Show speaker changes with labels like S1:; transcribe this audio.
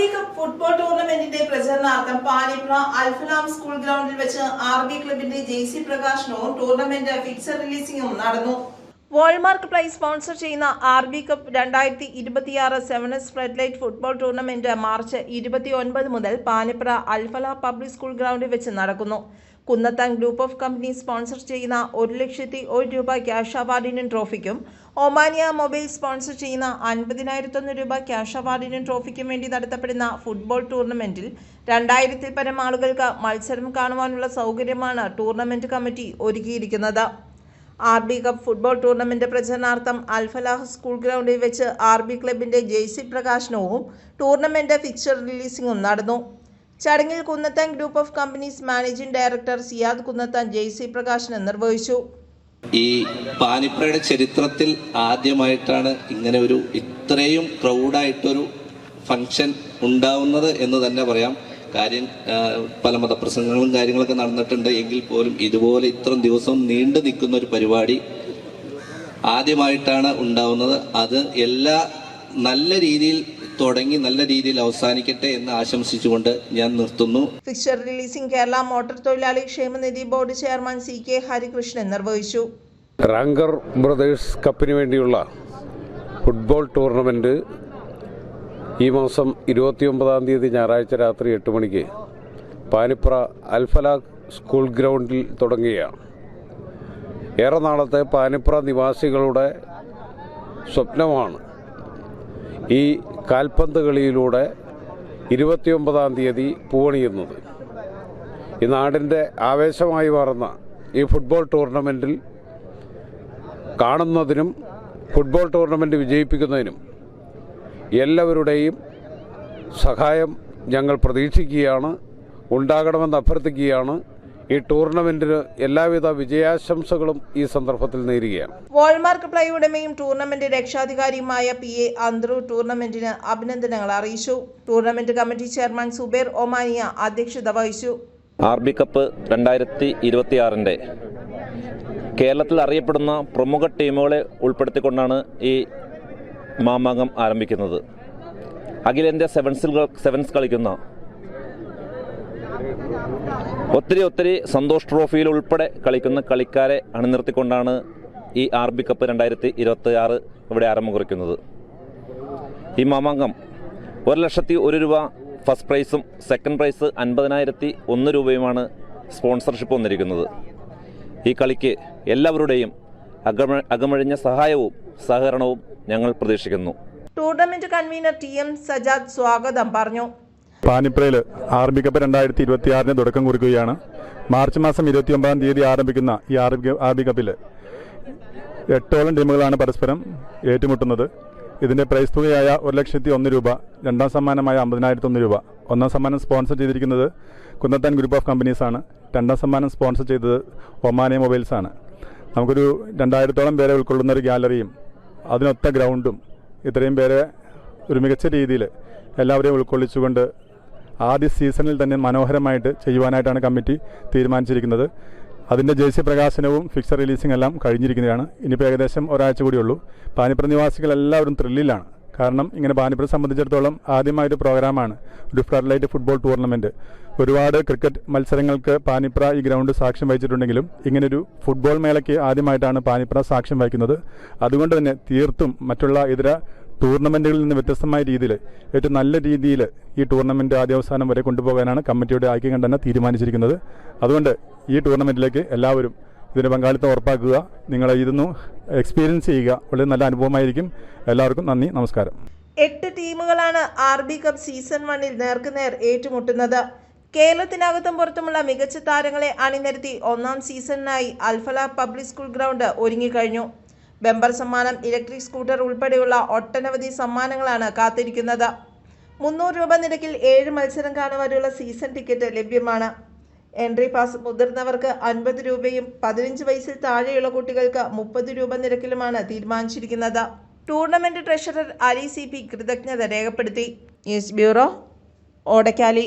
S1: RB cup football ടൂർണമെന്റിന്റെ പ്രചരണാർത്ഥം Panipra അൽഫലാം school ഗ്രൗണ്ടിൽ വെച്ച് ആർബി ക്ലബിന്റെ ജേഴ്സി പ്രകാശനവും ടൂർണമെന്റ് ഫിക്സർ റിലീസിംഗും നടന്നു. വോൾമാർക്ക് പ്രൈസ് സ്പോൺസർ ചെയ്യുന്ന RB cup 2026 sevens floodlight football tournament March 29 മുതൽ പാനിപ്ര അൽഫല പബ്ലിക് സ്കൂൾ ഗ്രൗണ്ടിൽ വെച്ച് നടക്കുന്നു. Kunnathan group of companies sponsor ചെയ്യുന്ന 1,01,000 രൂപ ക്യാഷ് അവാർഡിനും ട്രോഫിക്കും, ഒമാനിയ മൊബൈൽ സ്പോൺസർ ചെയ്യുന്ന 50,001 രൂപ ക്യാഷ് അവാർഡിനും ട്രോഫിക്കും വേണ്ടി നടത്തപ്പെടുന്ന ഫുട്ബോൾ ടൂർണമെന്റിൽ 2000-ൽ പരം ആളുകൾക്ക് മത്സരം കാണുവാനുള്ള സൗകര്യമാണ് ടൂർണമെന്റ് കമ്മിറ്റി ഒരുക്കിയിരിക്കുന്നത്. ആർബി കപ്പ് ഫുട്ബോൾ ടൂർണമെന്റ് പ്രചരണാർത്ഥം അൽഫലാഹ് സ്കൂൾ ഗ്രൗണ്ടിൽ വെച്ച് ആർബി ക്ലബിന്റെ ജേഴ്സി പ്രകാശനവും ടൂർണമെന്റ് ഫിക്സർ റിലീസിംഗും നടന്നു. ചടങ്ങിൽ Kunnathan group of companies managing director Siyad Kunnathan jersey പ്രകാശനം നിർവഹിച്ചു.
S2: ഈ പാനിപ്രയുടെ ചരിത്രത്തിൽ ആദ്യമായിട്ടാണ് ഇങ്ങനെ ഇത്രയും പ്രൗഡായിട്ടൊരു ഫംഗ്ഷൻ ഉണ്ടാവുന്നത് എന്ന് തന്നെ പറയാം. കാര്യം പല മതപ്രസംഗങ്ങളും കാര്യങ്ങളൊക്കെ നടന്നിട്ടുണ്ട് എങ്കിൽ പോലും ഇതുപോലെ ഇത്ര ദിവസം നീണ്ടു നിൽക്കുന്ന ഒരു പരിപാടി ആദ്യമായിട്ടാണ് ഉണ്ടാവുന്നത്. അത് എല്ലാ നല്ല രീതിയിൽ തുടങ്ങി നല്ല രീതിയിൽ അവസാനിക്കട്ടെ എന്ന് ആശംസിച്ചുകൊണ്ട് ഞാൻ നിർത്തുന്നു.
S1: ഫിക്സർ റിലീസിംഗ് കേരള മോട്ടോർ തൊഴിലാളി ക്ഷേമനിധി ബോർഡ് ചെയർമാൻ CK ഹരികൃഷ്ണൻ നിർവഹിച്ചു.
S3: റാങ്കർ ബ്രദേഴ്സ് കപ്പിന് വേണ്ടിയുള്ള ഫുട്ബോൾ ടൂർണമെന്റ് ഈ മാസം 29-ാം തീയതി ഞായറാഴ്ച രാത്രി 8 മണിക്ക് പാനിപ്ര അൽഫലാഖ് സ്കൂൾ ഗ്രൗണ്ടിൽ തുടങ്ങുകയാണ്. ഏറെ നാളത്തെ പാനിപ്ര നിവാസികളുടെ സ്വപ്നമാണ് ഈ കാൽപന്ത് കളിയിലൂടെ 29-ാം തീയതി പൂവണിയുന്നത്. ഈ നാടിൻ്റെ ആവേശമായി മാറുന്ന ഈ ഫുട്ബോൾ ടൂർണമെൻറ്റിൽ കാണുന്നതിനും ഫുട്ബോൾ ടൂർണമെൻറ്റ് വിജയിപ്പിക്കുന്നതിനും എല്ലാവരുടെയും സഹായം ഞങ്ങൾ പ്രതീക്ഷിക്കുകയാണ്, ഉണ്ടാകണമെന്ന് അഭ്യർത്ഥിക്കുകയാണ്. ഈ ടൂർണമെന്റിന് എല്ലാവിധ വിജയാശംസകളും ഈ സന്ദർഭത്തിൽ നേരുകയാണ്.
S1: വോൾമാർക്ക് പ്ലൈ ഉടമയും ടൂർണമെന്റ് രക്ഷാധികാരിയുമായ PA അന്ത്രു ടൂർണമെന്റിന് അഭിനന്ദനങ്ങൾ അറിയിച്ചു. Tournament committee chairman Zubair Omania അധ്യക്ഷത വഹിച്ചു.
S4: ആർബി കപ്പ് 2026 കേരളത്തിൽ അറിയപ്പെടുന്ന പ്രമുഖ ടീമുകളെ ഉൾപ്പെടുത്തിക്കൊണ്ടാണ് ഈ മാമാങ്കം ആരംഭിക്കുന്നത്. അഖിലേന്ത്യാ സെവൻസ് കളിക്കുന്ന ഒത്തിരി സന്തോഷ് ട്രോഫിയിൽ ഉൾപ്പെടെ കളിക്കുന്ന കളിക്കാരെ അണിനിർത്തിക്കൊണ്ടാണ് ഈ ആർബി കപ്പ് 2026 ഇവിടെ ആരംഭം കുറിക്കുന്നത്. ഈ മാമാങ്കം 1,01,000 രൂപ ഫസ്റ്റ് പ്രൈസും സെക്കൻഡ് പ്രൈസ് 50,001 രൂപയുമാണ് സ്പോൺസർഷിപ്പ് വന്നിരിക്കുന്നത്. ഈ കളിക്ക് എല്ലാവരുടെയും അകമഴിഞ്ഞ സഹായവും സഹകരണവും ഞങ്ങൾ പ്രതീക്ഷിക്കുന്നു.
S1: ടൂർണമെന്റ് കൺവീനർ TM സജാദ് സ്വാഗതം പറഞ്ഞു.
S5: പാനിപ്രയിൽ ആർബി കപ്പ് 2026 തുടക്കം കുറിക്കുകയാണ്. മാർച്ച് മാസം 29-ാം തീയതി ആരംഭിക്കുന്ന ഈ ആർബി കപ്പിൽ 8ഓളം ടീമുകളാണ് പരസ്പരം ഏറ്റുമുട്ടുന്നത്. ഇതിൻ്റെ പ്രൈസ് തുകയായ 1,01,000 രൂപ, രണ്ടാം സമ്മാനമായ 50,001 രൂപ. ഒന്നാം സമ്മാനം സ്പോൺസർ ചെയ്തിരിക്കുന്നത് കുന്നത്താൻ ഗ്രൂപ്പ് ഓഫ് കമ്പനീസാണ്. രണ്ടാം സമ്മാനം സ്പോൺസർ ചെയ്തത് ഒമാനിയ മൊബൈൽസാണ്. നമുക്കൊരു 2,000-ഓളം പേരെ ഉൾക്കൊള്ളുന്ന ഒരു ഗ്യാലറിയും അതിനൊത്ത ഗ്രൗണ്ടും ഇത്രയും പേരെ ഒരു മികച്ച രീതിയിൽ എല്ലാവരെയും ഉൾക്കൊള്ളിച്ചുകൊണ്ട് ആദ്യ സീസണിൽ തന്നെ മനോഹരമായിട്ട് ചെയ്യുവാനായിട്ടാണ് കമ്മിറ്റി തീരുമാനിച്ചിരിക്കുന്നത്. അതിൻ്റെ ജേഴ്സി പ്രകാശനവും ഫിക്സർ റിലീസിംഗ് എല്ലാം കഴിഞ്ഞിരിക്കുന്നതാണ്. ഇനിയിപ്പോൾ ഏകദേശം ഒരാഴ്ച കൂടിയുള്ളൂ. പാനിപ്ര നിവാസികളെല്ലാവരും ത്രില്ലിലാണ്. കാരണം ഇങ്ങനെ പാനിപ്രയെ സംബന്ധിച്ചിടത്തോളം ആദ്യമായൊരു പ്രോഗ്രാമാണ് ഒരു ഫ്ലഡ്ലൈറ്റ് ഫുട്ബോൾ ടൂർണമെൻറ്റ്. ഒരുപാട് ക്രിക്കറ്റ് മത്സരങ്ങൾക്ക് പാനിപ്ര ഈ ഗ്രൗണ്ട് സാക്ഷ്യം വഹിച്ചിട്ടുണ്ടെങ്കിലും ഇങ്ങനൊരു ഫുട്ബോൾ മേളയ്ക്ക് ആദ്യമായിട്ടാണ് പാനിപ്ര സാക്ഷ്യം വഹിക്കുന്നത്. അതുകൊണ്ട് തന്നെ തീർത്തും മറ്റുള്ള ഇതര ടൂർണമെൻറ്റുകളിൽ നിന്ന് വ്യത്യസ്തമായ രീതിയിൽ ഏറ്റവും നല്ല രീതിയിൽ ഈ ടൂർണമെൻറ്റ് ആദ്യാവസാനം വരെ കൊണ്ടുപോകാനാണ് കമ്മിറ്റിയുടെ ഐക്യകണ്ഠന തീരുമാനിച്ചിരിക്കുന്നത്. അതുകൊണ്ട് ഈ ടൂർണമെൻറ്റിലേക്ക് എല്ലാവരും ഇതിൻ്റെ പങ്കാളിത്തം ഉറപ്പാക്കുക. നിങ്ങൾ ഇതൊന്ന് എക്സ്പീരിയൻസ് ചെയ്യുക. വളരെ നല്ല അനുഭവമായിരിക്കും. എല്ലാവർക്കും നന്ദി, നമസ്കാരം.
S1: 8 ടീമുകളാണ് ആർബി കപ്പ് സീസൺ 1-ൽ നേർക്കുനേർ ഏറ്റുമുട്ടുന്നത്. കേരളത്തിനകത്തും പുറത്തുമുള്ള മികച്ച താരങ്ങളെ അണിനിരത്തി ഒന്നാം സീസണിനായി അൽഫല പബ്ലിക് സ്കൂൾ ഗ്രൗണ്ട് ഒരുങ്ങിക്കഴിഞ്ഞു. ബെമ്പർ സമ്മാനം, ഇലക്ട്രിക് സ്കൂട്ടർ ഉൾപ്പെടെയുള്ള ഒട്ടനവധി സമ്മാനങ്ങളാണ് കാത്തിരിക്കുന്നത്. 300 രൂപ നിരക്കിൽ 7 മത്സരം കാണുവാനുള്ള സീസൺ ടിക്കറ്റ് ലഭ്യമാണ്. എൻട്രി പാസ് മുതിർന്നവർക്ക് 50 രൂപയും 15 വയസ്സിൽ താഴെയുള്ള കുട്ടികൾക്ക് 30 രൂപ നിരക്കിലുമാണ് തീരുമാനിച്ചിരിക്കുന്നത്. ടൂർണമെന്റ് ട്രഷറർ അലി CP കൃതജ്ഞത രേഖപ്പെടുത്തി. News bureau, Odakkali.